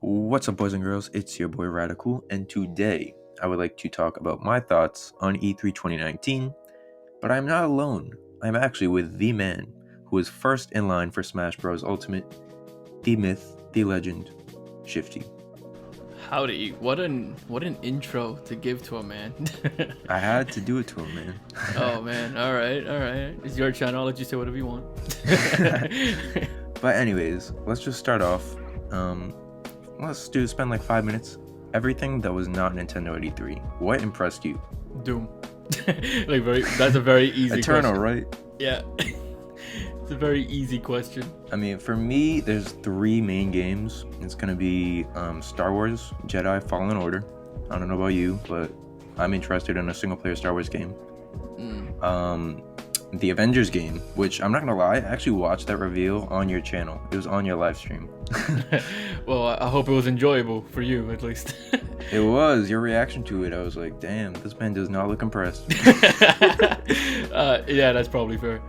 What's up, boys and girls? It's your boy RaDuhKewl, and today I would like to talk about my thoughts on E3 2019. But I'm not alone. I'm actually with the man who is first in line for Smash Bros. Ultimate, the myth, the legend, Shifty. Howdy! What an intro to give to a man. I had to do it to him, man. Oh man! All right. It's your channel. I'll let you say whatever you want. But anyways, let's just start off. Let's spend like 5 minutes. Everything that was not Nintendo at E3. What impressed you? Doom. That's a very easy Eternal, question. right? Yeah. It's a very easy question. I mean, for me, there's 3 main games. It's gonna be Star Wars Jedi Fallen Order. I don't know about you, but I'm interested in a single-player Star Wars game. The Avengers game, which I'm not gonna lie, I actually watched that reveal on your channel. It was on your live stream. Well, I hope it was enjoyable for you, at least. It was. Your reaction to it, I was like, damn, this man does not look impressed. Yeah, that's probably fair.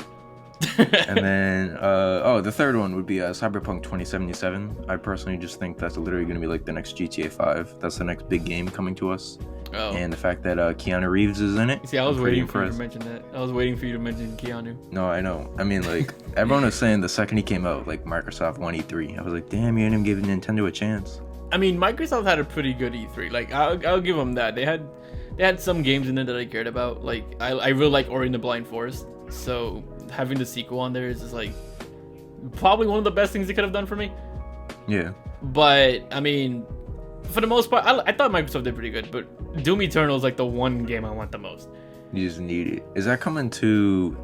And then, the third one would be Cyberpunk 2077. I personally just think that's literally going to be like the next GTA 5. That's the next big game coming to us. Oh. And the fact that Keanu Reeves is in it. See, I was waiting for you to impressed. mention that. I was waiting for you to mention Keanu. No, I know. I mean, like, everyone was saying the second he came out, like, Microsoft won E3. I was like, damn, you didn't even give Nintendo a chance. I mean, Microsoft had a pretty good E3. Like, I'll give them that. They had some games in there that I cared about. Like, I really like Ori and the Blind Forest. So having the sequel on there is just like probably one of the best things they could have done for me. Yeah. But I mean, for the most part, I thought Microsoft did pretty good. But Doom Eternal is like the one game I want the most. You just need it. Is that coming to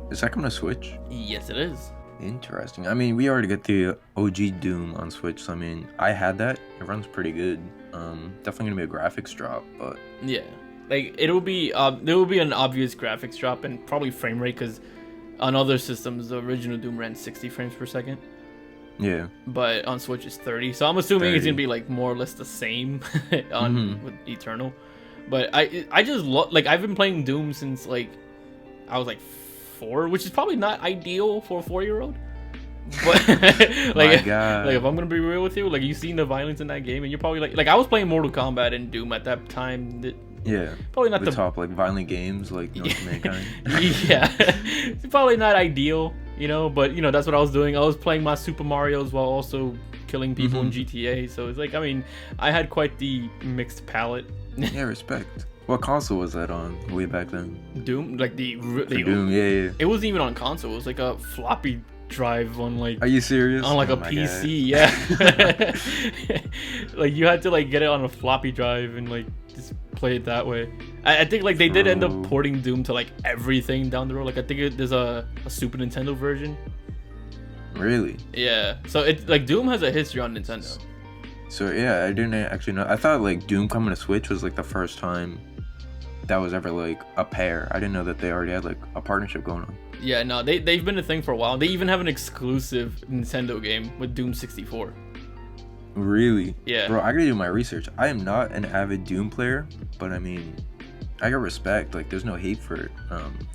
Switch? Yes, it is. Interesting. I mean, we already got the OG Doom on Switch, so I mean, I had that. It runs pretty good. Definitely gonna be a graphics drop, but Yeah, like there will be an obvious graphics drop and probably frame rate because on other systems the original Doom ran 60 frames per second. yeah. But on Switch it's 30, so I'm assuming 30. it's gonna be like more or less the same on with Eternal. But I just love, like, I've been playing Doom since like I was like 4, which is probably not ideal for a 4-year-old. But My God. like if I'm gonna be real with you, like you've seen the violence in that game, and you're probably like I was playing Mortal Kombat and Doom at that time. Yeah. Probably not the top like violent games like known to mankind. Yeah, it's probably not ideal, but that's what I was doing. I was playing my Super Mario's while also killing people in GTA. So it's like, I mean, I had quite the mixed palette. Yeah, respect. What console was that on way back then? Doom, like the Doom, yeah. It wasn't even on console. It was like a floppy drive on like. Are you serious? On like a my PC, God. yeah. Like you had to like get it on a floppy drive and like just play it that way. I think like they did end up porting Doom to like everything down the road. Like I think there's a Super Nintendo version. Really? Yeah. So it's like Doom has a history on Nintendo. So yeah, I didn't actually know. I thought like Doom coming to Switch was like the first time that was ever like a pair. I didn't know that they already had like a partnership going on. Yeah, no, they've been a thing for a while. They even have an exclusive Nintendo game with Doom 64. Really? Yeah. Bro, I gotta do my research. I am not an avid Doom player, but I mean, I got respect. Like, there's no hate for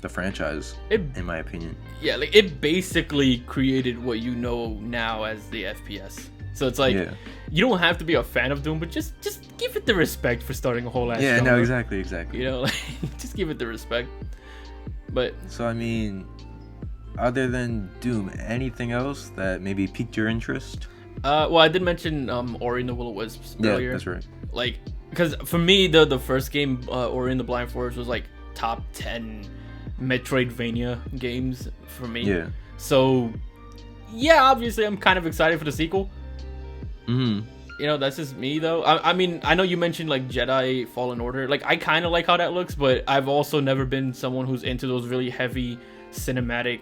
the franchise, in my opinion. Yeah, like it basically created what you know now as the FPS. So it's like, you don't have to be a fan of Doom, but just give it the respect for starting a whole ass. Yeah, genre. no, exactly. Like, just give it the respect. But so I mean, other than Doom, anything else that maybe piqued your interest? Well, I did mention Ori and the Will of Wisps earlier. Yeah, that's right. Like, because for me, the first game, Ori and the Blind Forest, was like top 10 Metroidvania games for me. Yeah. So, yeah, obviously, I'm kind of excited for the sequel. That's just me though. I mean, I know you mentioned like Jedi Fallen Order. Like, I kind of like how that looks, but I've also never been someone who's into those really heavy cinematic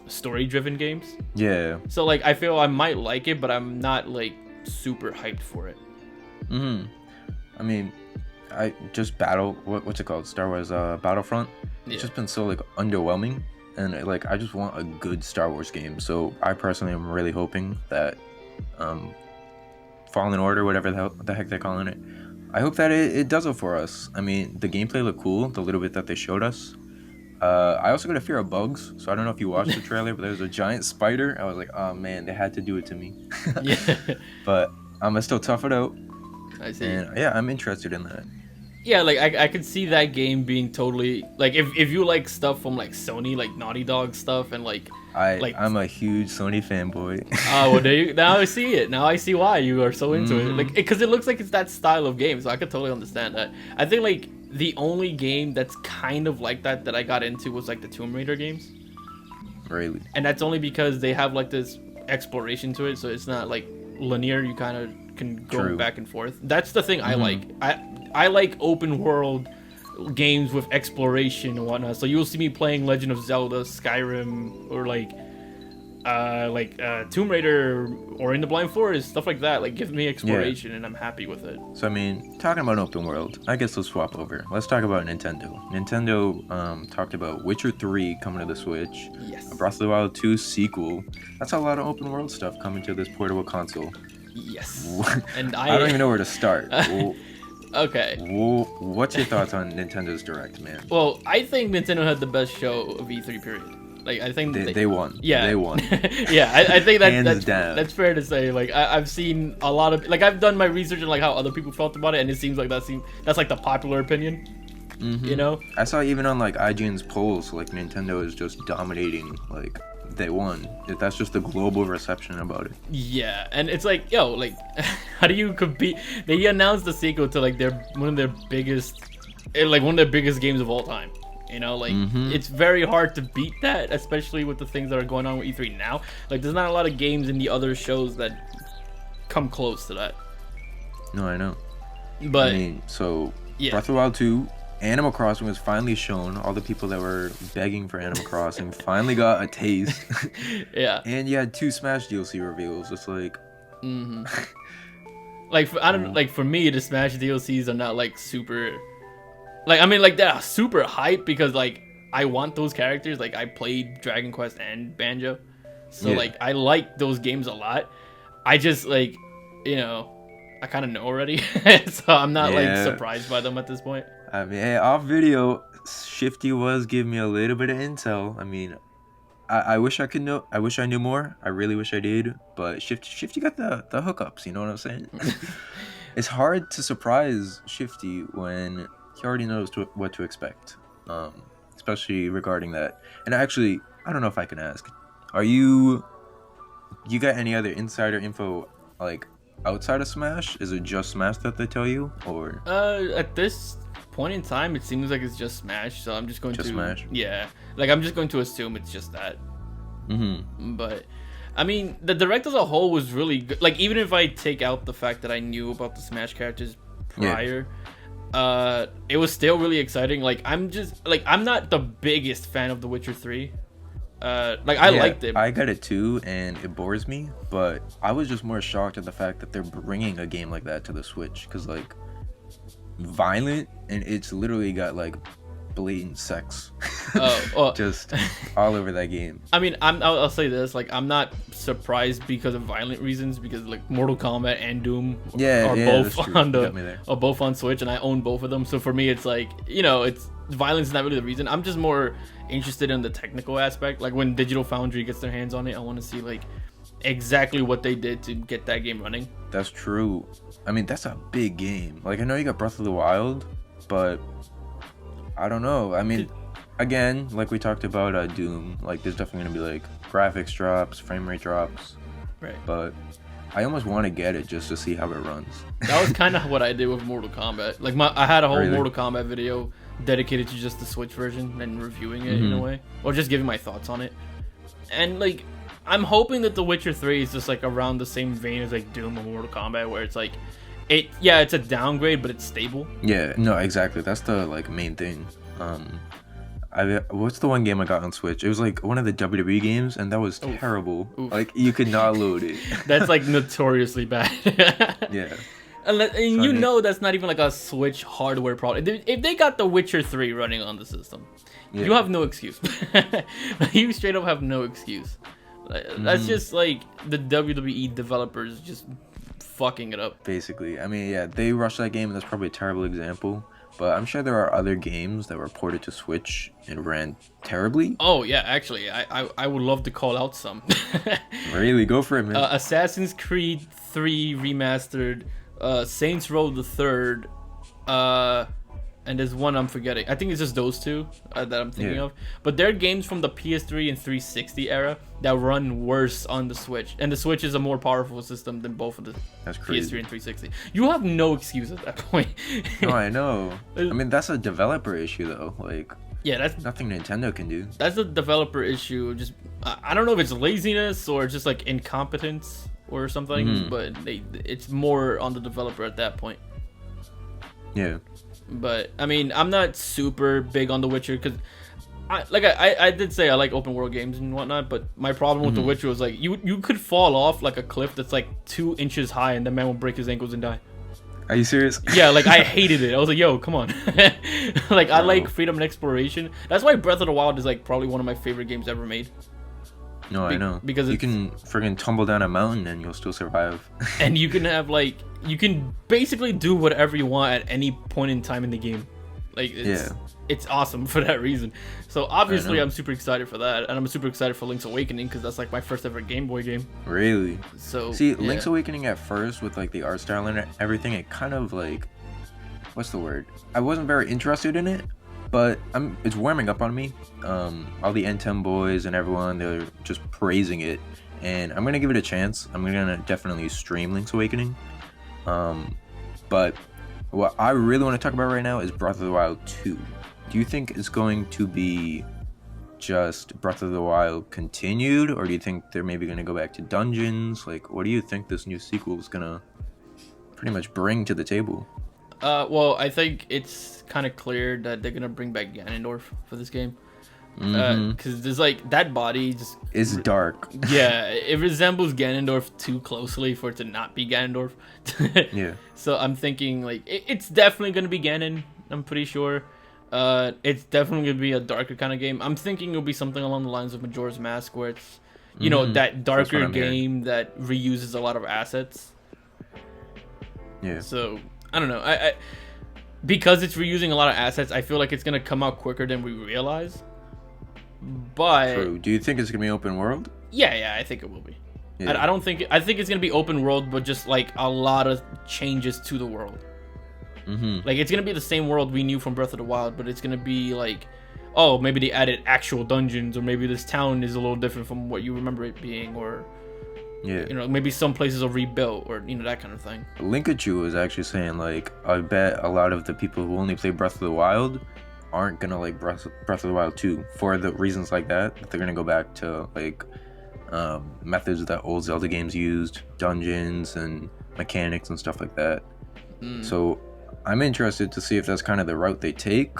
story-driven games. Yeah. So like, I feel I might like it, but I'm not like super hyped for it. I mean, I just what's it called? Star Wars Battlefront. Yeah. It's just been so like underwhelming, and like I just want a good Star Wars game. So I personally am really hoping that Fallen Order, whatever the heck they're calling it, I hope that it does it for us. I mean, the gameplay looked cool, the little bit that they showed us. I also got a fear of bugs, so I don't know if you watched the trailer, but there was a giant spider. I was like, oh man, they had to do it to me. Yeah. But I'm gonna still tough it out. I see. And yeah, I'm interested in that. Yeah, like I could see that game being totally like if you like stuff from like Sony, like Naughty Dog stuff, and like I'm a huge Sony fanboy. oh, well, now I see it. Now I see why you are so into it. Like, because it looks like it's that style of game, so I could totally understand that. I think like the only game that's kind of like that I got into was like the Tomb Raider games. Really? And that's only because they have like this exploration to it, so it's not like linear. You kind of can go back and forth. That's the thing I like. I like open world games with exploration and whatnot. So you'll see me playing Legend of Zelda, Skyrim, or like Tomb Raider or In the Blind Forest, stuff like that. Like, give me exploration, and I'm happy with it. So I mean, talking about open world, I guess let's swap over. Let's talk about Nintendo. Nintendo talked about Witcher 3 coming to the Switch. Yes. Breath of the Wild 2 sequel. That's a lot of open world stuff coming to this portable console. Yes. And I don't even know where to start. Okay. What's your thoughts on Nintendo's Direct, man? Well, I think Nintendo had the best show of E3 period. Like, I think they won. Yeah, they won. Yeah, I think that's fair to say. Like, I've seen a lot of like I've done my research on like how other people felt about it, and it seems like that's like the popular opinion. You know, I saw even on like IGN's polls, like Nintendo is just dominating. Like they won. That's just the global reception about it. Yeah, and it's like, yo, like, how do you compete? They announced the sequel to like one of their biggest games of all time. You know, like, it's very hard to beat that, especially with the things that are going on with E3 now. Like, there's not a lot of games in the other shows that come close to that. No, I know. But I mean, so yeah. Breath of the Wild 2, Animal Crossing was finally shown. All the people that were begging for Animal Crossing finally got a taste. Yeah. And you had 2 Smash DLC reveals. It's like, like for me, the Smash DLCs are not like super. Like, I mean, like, they're super hype because, like, I want those characters. Like, I played Dragon Quest and Banjo. So, like, I like those games a lot. I just, like, you know, I kind of know already. So I'm not, like, surprised by them at this point. I mean, hey, off video, Shifty was giving me a little bit of intel. I mean, I wish I could know. I wish I knew more. I really wish I did. But Shifty got the hookups. You know what I'm saying? It's hard to surprise Shifty when he already knows what to expect, especially regarding that. And actually, I don't know if I can ask, you got any other insider info like outside of Smash? Is it just Smash that they tell you, or? At this point in time, it seems like it's just Smash. So I'm just going to Smash. Yeah, like I'm just going to assume it's just that. But I mean, the Direct as a whole was really good. Like, even if I take out the fact that I knew about the Smash characters prior. It was still really exciting. Like, I'm not the biggest fan of The Witcher 3. I liked it. I got it too, and it bores me. But I was just more shocked at the fact that they're bringing a game like that to the Switch, because like violent, and it's literally got like blatant sex. Just all over that game. I mean, I'll say this, like, I'm not surprised because of violent reasons, because like Mortal Kombat and Doom are both on Switch, and I own both of them. So for me, it's like, you know, it's violence is not really the reason. I'm just more interested in the technical aspect. Like, when Digital Foundry gets their hands on it, I want to see like exactly what they did to get that game running. That's true. I mean, that's a big game. Like, I know you got Breath of the Wild, but I don't know. I mean, again, like we talked about Doom, like there's definitely gonna be like graphics drops, frame rate drops. Right. But I almost want to get it just to see how it runs. That was kind of what I did with Mortal Kombat. Like, I had a whole Mortal Kombat video dedicated to just the Switch version and reviewing it in a way, or just giving my thoughts on it. And like, I'm hoping that The Witcher 3 is just like around the same vein as like Doom or Mortal Kombat, where it's like, it's a downgrade, but it's stable. Yeah, no, exactly. That's the like main thing. What's the one game I got on Switch? It was like one of the WWE games, and that was terrible. Like, you could not load it. That's like notoriously bad. Yeah. And that's not even like a Switch hardware problem. If they got The Witcher 3 running on the system, you have no excuse. You straight up have no excuse. That's just like the WWE developers just fucking it up. Basically. I mean, yeah, they rushed that game, and that's probably a terrible example. but I'm sure there are other games that were ported to Switch and ran terribly. Oh yeah, actually, I would love to call out some. Really, go for it, man. Assassin's Creed 3 remastered, Saints Row the Third, and there's one I'm forgetting. I think it's just those two that I'm thinking of. But they're games from the PS3 and 360 era that run worse on the Switch, and the Switch is a more powerful system than both of the PS3 and 360. You have no excuse at that point. No, I know. I mean, that's a developer issue though. Like, yeah, that's nothing Nintendo can do. That's a developer issue. Just I don't know if it's laziness or just like incompetence or something, but it's more on the developer at that point. Yeah. But I mean, I'm not super big on The Witcher because, I did say I like open world games and whatnot. But my problem with The Witcher was like you could fall off like a cliff that's like 2 inches high and the man will break his ankles and die. Are you serious? Yeah, like I hated it. I was like, yo, come on. Like I like freedom and exploration. That's why Breath of the Wild is like probably one of my favorite games ever made. No, I know. Because you can friggin' tumble down a mountain and you'll still survive. And you can have like you can basically do whatever you want at any point in time in the game. Like it's awesome for that reason. So obviously I'm super excited for that, and I'm super excited for Link's Awakening because that's like my first ever Game Boy game. Really? So see, Link's Awakening at first with like the art style and everything, it kind of like, what's the word? I wasn't very interested in it, but it's warming up on me. All the N10 boys and everyone, they're just praising it, and I'm gonna give it a chance. I'm gonna definitely stream Link's Awakening. But what I really want to talk about right now is Breath of the Wild 2. Do you think it's going to be just Breath of the Wild continued, or do you think they're maybe going to go back to dungeons? Like, what do you think this new sequel is going to pretty much bring to the table? Well, I think it's kind of clear that they're going to bring back Ganondorf for this game. Because there's like that body just is dark. Yeah, it resembles Ganondorf too closely for it to not be Ganondorf. Yeah. So I'm thinking like it's definitely gonna be Ganon. I'm pretty sure. It's definitely gonna be a darker kind of game. I'm thinking it'll be something along the lines of Majora's Mask, where it's know that darker game that reuses a lot of assets. Yeah. So I don't know. I because it's reusing a lot of assets, I feel like it's gonna come out quicker than we realize. But true. Do you think it's gonna be open world? Yeah, I think it will be. Yeah. I don't think I think it's gonna be open world, but just like a lot of changes to the world. Like it's gonna be the same world we knew from Breath of the Wild, but it's gonna be like, oh, maybe they added actual dungeons, or maybe this town is a little different from what you remember it being, or maybe some places are rebuilt, or that kind of thing. Linkachu was actually saying like, I bet a lot of the people who only play Breath of the Wild aren't gonna like Breath of the Wild 2 for the reasons like that they're gonna go back to like methods that old Zelda games used, dungeons and mechanics and stuff like that. So I'm interested to see if that's kind of the route they take,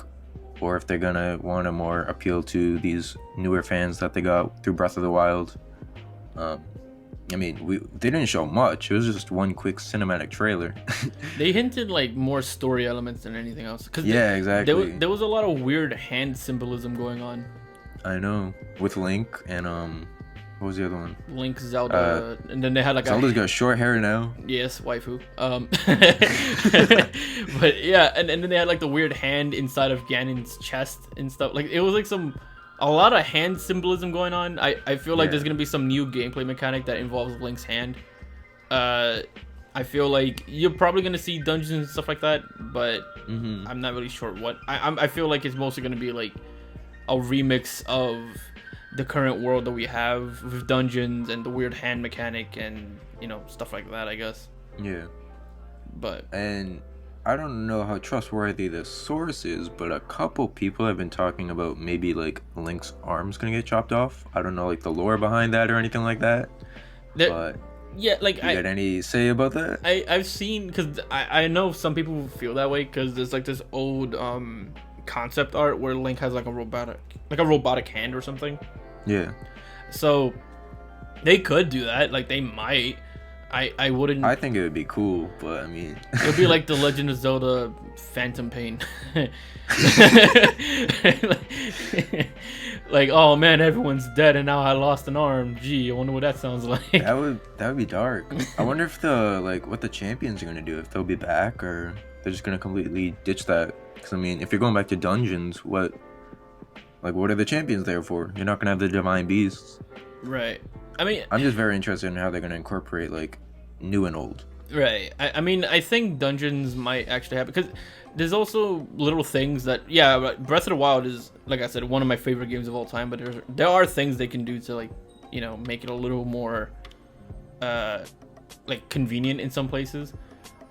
or if they're gonna want to more appeal to these newer fans that they got through Breath of the Wild. I mean, they didn't show much. It was just one quick cinematic trailer. They hinted like more story elements than anything else. Exactly. There was a lot of weird hand symbolism going on. I know, with Link and what was the other one? Link, Zelda, and then they had like Zelda's got short hair now. Yes, waifu. But yeah, and then they had like the weird hand inside of Ganon's chest and stuff. Like it was like a lot of hand symbolism going on. I feel like there's gonna be some new gameplay mechanic that involves Link's hand. I feel like you're probably gonna see dungeons and stuff like that, but I'm not really sure what. I feel like it's mostly gonna be like a remix of the current world that we have with dungeons and the weird hand mechanic and stuff like that, I guess. Yeah. And I don't know how trustworthy this source is, but a couple people have been talking about maybe like Link's arm's gonna get chopped off. I don't know like the lore behind that or anything like that. But yeah, like you got any say about that? I've seen, because I know some people feel that way because there's like this old concept art where Link has like a robotic hand or something. Yeah. So they could do that. Like they might. I wouldn't. I think it would be cool, but I mean, it would be like the Legend of Zelda Like, oh man, everyone's dead and now I lost an arm. Gee, I wonder what that sounds like. That would be dark. I wonder if what the champions are gonna do, if they'll be back or they're just gonna completely ditch that. Because I mean, if you're going back to dungeons, what are the champions there for? You're not gonna have the divine beasts. Right. I mean, I'm just very interested in how they're gonna incorporate like new and old. Right. I mean, I think dungeons might actually happen because there's also little things that, yeah, Breath of the Wild is, like I said, one of my favorite games of all time. But there are things they can do to, like, you know, make it a little more, like, convenient in some places.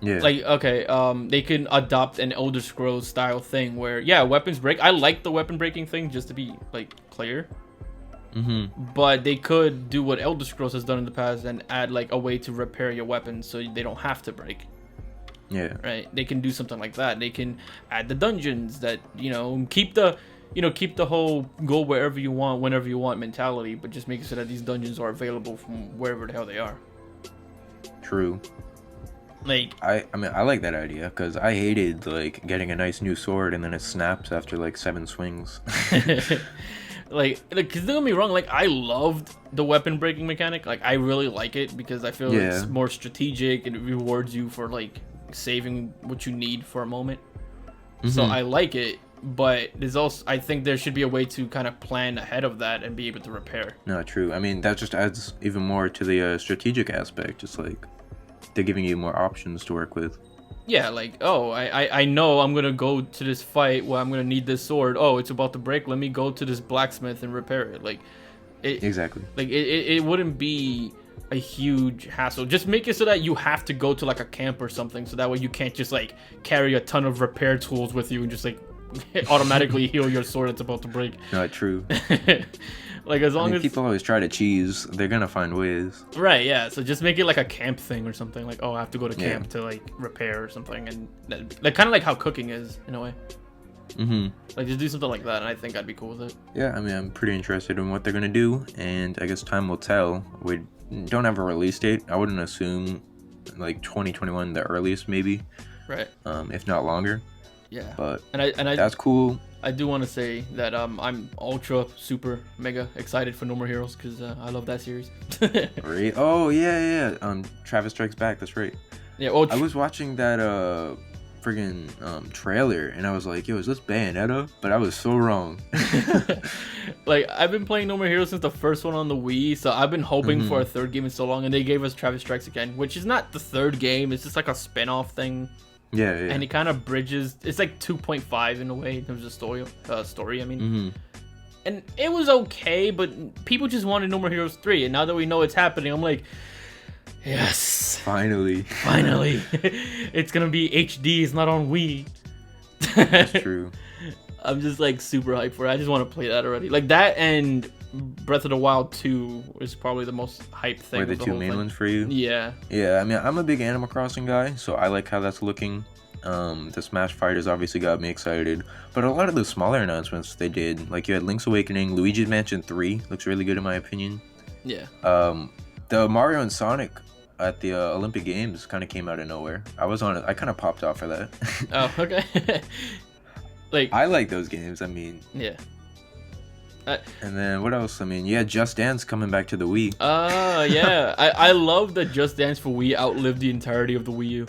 Yeah. Like, okay, they can adopt an Elder Scrolls style thing where, yeah, weapons break. I like the weapon breaking thing, just to be, like, clear. But they could do what Elder Scrolls has done in the past and add like a way to repair your weapons so they don't have to break. Yeah. Right. They can do something like that. They can add the dungeons that, you know, keep the whole go wherever you want, whenever you want mentality, but just make it so that these dungeons are available from wherever the hell they are. True. Like, I mean, I like that idea because I hated like getting a nice new sword and then it snaps after like 7 swings. Like, cause don't get me wrong, like, I loved the weapon breaking mechanic. Like, I really like it because I feel it's more strategic and it rewards you for, like, saving what you need for a moment. So I like it, but there's also, I think there should be a way to kind of plan ahead of that and be able to repair. No, true. I mean, that just adds even more to the strategic aspect. Just like they're giving you more options to work with. Yeah, like, oh, I know I'm gonna go to this fight where I'm gonna need this sword. Oh, it's about to break. Let me go to this blacksmith and repair it. Like, Exactly. Like, it wouldn't be a huge hassle. Just make it so that you have to go to like a camp or something, so that way you can't just like carry a ton of repair tools with you and just like automatically heal your sword that's about to break. Not true. Like, as long as people always try to cheese, they're gonna find ways. Right, yeah. So just make it like a camp thing or something. Like, oh, I have to go to camp to like repair or something, and like kind of like how cooking is in a way. Like, just do something like that, and I think I'd be cool with it. Yeah, I mean, I'm pretty interested in what they're gonna do, and I guess time will tell. We don't have a release date. I wouldn't assume like 2021, the earliest maybe. Right. If not longer. Yeah. But I that's cool. I do want to say that I'm ultra super mega excited for No More Heroes because I love that series. Right? Oh yeah. Travis Strikes Back. That's right. Yeah. Well, I was watching that friggin' trailer and I was like, yo, is this Bayonetta? But I was so wrong. Like, I've been playing No More Heroes since the first one on the Wii, so I've been hoping for a third game in so long, and they gave us Travis Strikes Again, which is not the third game. It's just like a spin-off thing. Yeah. And it kind of bridges. It's like 2.5 in a way in terms of story. I mean, and it was okay, but people just wanted No More Heroes 3, and now that we know it's happening, I'm like, yes, finally, it's gonna be HD. It's not on Wii. That's true. I'm just like super hyped for it. I just want to play that already. Like that and Breath of the Wild 2 is probably the most hyped thing. Were the two main ones for you? Yeah. Yeah, I mean, I'm a big Animal Crossing guy, so I like how that's looking. The Smash Fighters obviously got me excited, but a lot of the smaller announcements they did, like you had Link's Awakening, Luigi's Mansion 3 looks really good in my opinion. Yeah. The Mario and Sonic at the Olympic Games kind of came out of nowhere. I kind of popped off for that. Oh, okay. Like, I like those games. I mean, yeah. And then what else? I mean, yeah, Just Dance coming back to the Wii. Yeah. I love that Just Dance for Wii outlived the entirety of the Wii U.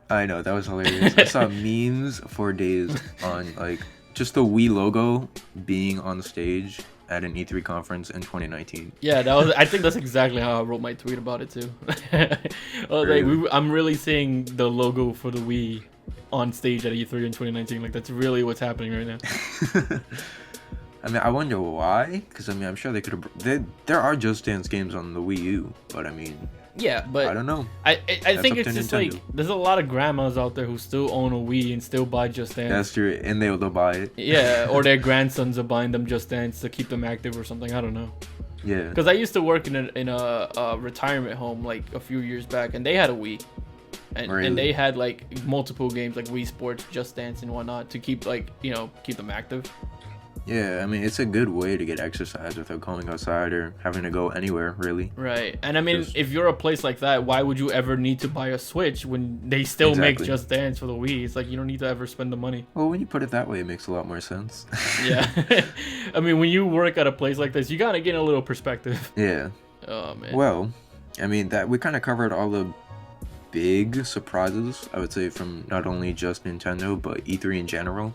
I know, that was hilarious. I saw memes for days on like just the Wii logo being on the stage at an E3 conference in 2019. Yeah, I think that's exactly how I wrote my tweet about it too. I'm really seeing the logo for the Wii on stage at E3 in 2019. Like, that's really what's happening right now. I mean, I wonder why, because I mean, I'm sure they could have. There are Just Dance games on the Wii U, but I mean, yeah, but I don't know. I think it's just Nintendo. Like, there's a lot of grandmas out there who still own a Wii and still buy Just Dance. That's true, and they'll buy it. Yeah, or their grandsons are buying them Just Dance to keep them active or something. I don't know. Yeah. Because I used to work in a retirement home like a few years back, and they had a Wii. And they had like multiple games like Wii Sports, Just Dance, and whatnot to keep keep them active. Yeah, I mean, it's a good way to get exercise without going outside or having to go anywhere, really. Right. And I mean, Just if you're a place like that, why would you ever need to buy a Switch when they still make exactly. Just Dance for the Wii? It's like you don't need to ever spend the money. Well, when you put it that way, it makes a lot more sense. Yeah. I mean, when you work at a place like this, you gotta get a little perspective. Yeah. Oh man. Well, I mean, that we kind of covered all the big surprises, I would say, from not only just Nintendo but E3 in general.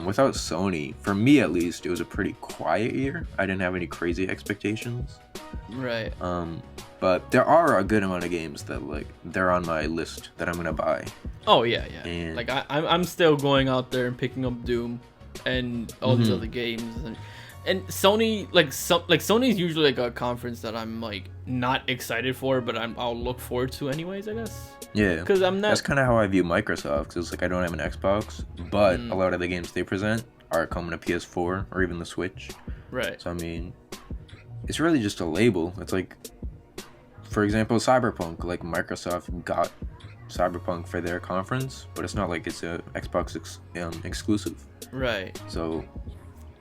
Without Sony, for me at least, it was a pretty quiet year. I didn't have any crazy expectations. Right. But there are a good amount of games that like they're on my list that I'm gonna buy. Oh yeah, yeah. And Like I'm still going out there and picking up Doom and all these other games, and Sony, Sony's usually like a conference that I'm like not excited for, but I'll look forward to anyways, I guess. yeah, Because I'm not. that's kind of how I view Microsoft. Cause it's like I don't have an Xbox, but a lot of the games they present are coming to PS4 or even the Switch. Right. So I mean, it's really just a label. It's like, for example, Cyberpunk. Like Microsoft got Cyberpunk for their conference, but it's not like it's a Xbox exclusive. Right. So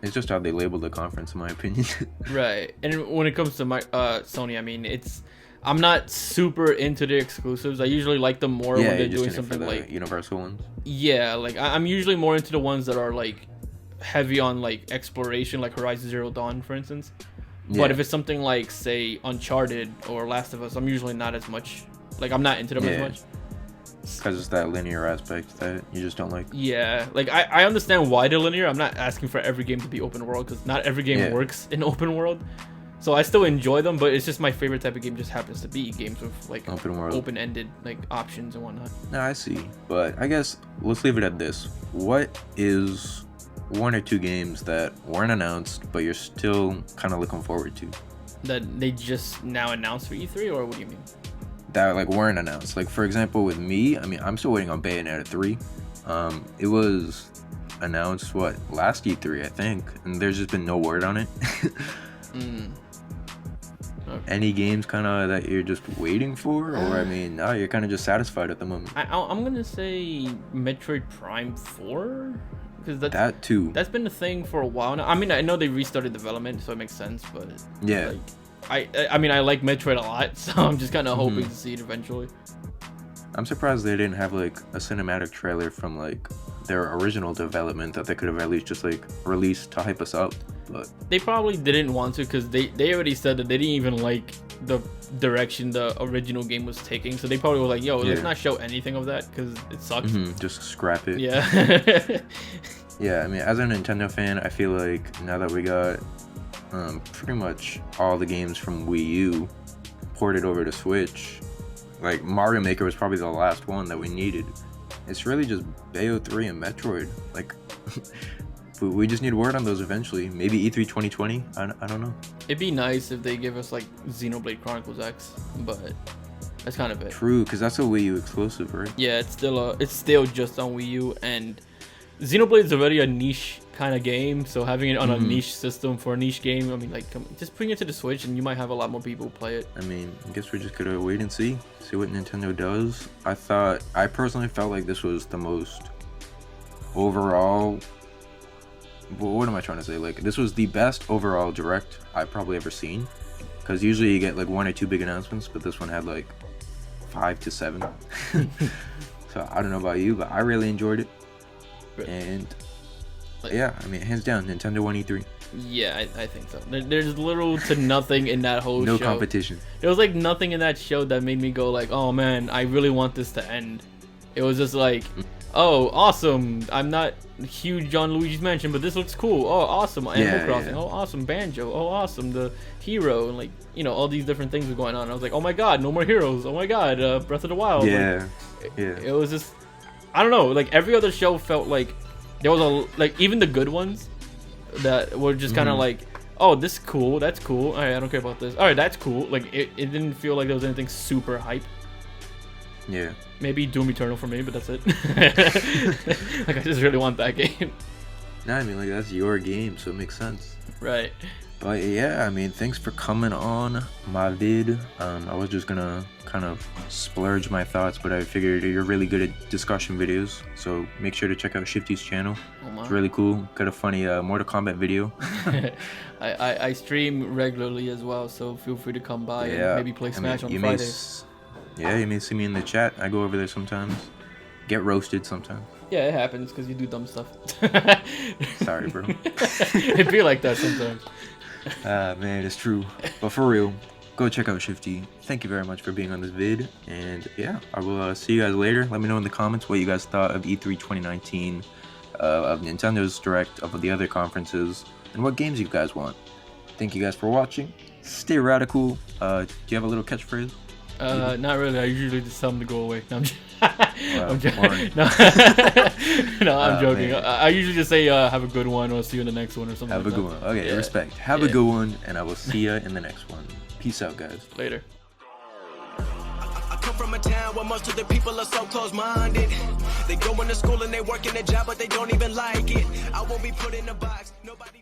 it's just how they label the conference, in my opinion. Right. And when it comes to my Sony, I mean, I'm not super into the exclusives. I usually like them more when they're just doing in it for something the like Universal ones. yeah, like I'm usually more into the ones that are like heavy on like exploration, like Horizon Zero Dawn, for instance. Yeah. But if it's something like say Uncharted or Last of Us, I'm usually not as much. Like I'm not into them as Yeah. much. Because it's that linear aspect that you just don't like. Yeah, like I understand why they're linear. I'm not asking for every game to be open world because not every game works in open world. So I still enjoy them, but it's just my favorite type of game just happens to be games with like Open world. open-ended like options and whatnot. No, I see. But I guess let's leave it at this. What is one or two games that weren't announced, but you're still kind of looking forward to? That they just now announced for E3, or what do you mean? That like weren't announced. Like for example, with me, I mean, I'm still waiting on Bayonetta 3. It was announced last E3, I think, and there's just been no word on it. Okay. Any games kind of that you're just waiting for, or I mean, no, you're kind of just satisfied at the moment. I'm gonna say Metroid Prime 4 because That too. that's been a thing for a while now. I mean, I know they restarted development, so it makes sense, but Yeah. like, I mean, I like Metroid a lot, so I'm just kind of hoping to see it eventually. I'm surprised they didn't have like a cinematic trailer from like their original development that they could have at least just like released to hype us up. But They probably didn't want to because they already said that they didn't even like the direction the original game was taking, so they probably were like, yo, let's not show anything of that because it sucks. just scrap it. Yeah. Yeah, I mean, as a Nintendo fan, I feel like now that we got pretty much all the games from Wii U ported over to Switch, like Mario Maker was probably the last one that we needed. It's really just Bayo 3 and Metroid. Like, we just need word on those eventually. Maybe E3 2020. I don't know. It'd be nice if they give us like Xenoblade Chronicles X, but that's kind of it. True, because that's a Wii U exclusive, right? Yeah, it's still just on Wii U, and Xenoblade is already a niche kind of game, so having it on a niche system for a niche game, I mean, like, just bring it to the Switch, and you might have a lot more people play it. I mean, I guess we're just gonna wait and see what Nintendo does. I personally felt like this was the most overall. What am I trying to say? Like, this was the best overall direct I've probably ever seen. Because usually you get like one or two big announcements, but this one had like 5 to 7. So I don't know about you, but I really enjoyed it. And yeah, I mean, hands down, Nintendo won E3. Yeah, I think so. There's little to nothing in that whole show. No competition. There was like nothing in that show that made me go like, oh man, I really want this to end. It was just like, oh, awesome. I'm not huge on Luigi's Mansion, but this looks cool. Oh, awesome. Animal Crossing. Oh, awesome. Banjo. Oh, awesome. The hero. And like, you know, all these different things were going on. I was like, oh my god, no more heroes. Oh my god, Breath of the Wild. Yeah. Like, yeah. It was just, I don't know. Like every other show felt like there was even the good ones that were just kind of like, oh, this is cool. That's cool. All right, I don't care about this. All right, that's cool. Like it didn't feel like there was anything super hype. Yeah. Maybe Doom Eternal for me, but that's it. Like I just really want that game. No, I mean, like, that's your game, so it makes sense. Right. But yeah, I mean, thanks for coming on my vid. I was just gonna kind of splurge my thoughts, but I figured you're really good at discussion videos, so make sure to check out Shifty's channel. Oh, It's really cool. Got a funny Mortal Kombat video. I stream regularly as well, so feel free to come by Yeah, and maybe play I mean, Smash on you Fridays. yeah, you may see me in the chat. I go over there sometimes. Get roasted sometimes. Yeah, it happens because you do dumb stuff. Sorry, bro. It'd be like that sometimes. Man, it's true. But for real, go check out Shifty. Thank you very much for being on this vid. And yeah, I will see you guys later. Let me know in the comments what you guys thought of E3 2019, of Nintendo's Direct, of the other conferences, and what games you guys want. Thank you guys for watching. Stay radical. Do you have a little catchphrase? Not really. I usually just tell them to go away. No, I'm just Wow, boring. no, no, I'm joking. Man. I usually just say have a good one, or see you in the next one, or something. Have a like good that. one. Okay, Yeah. respect. Have a good one, and I will see you in the next one. Peace out, guys. Later. I come from a town where most of the people are so close-minded. They go into school and they work in a job, but they don't even like it. I won't be put in a box. Nobody.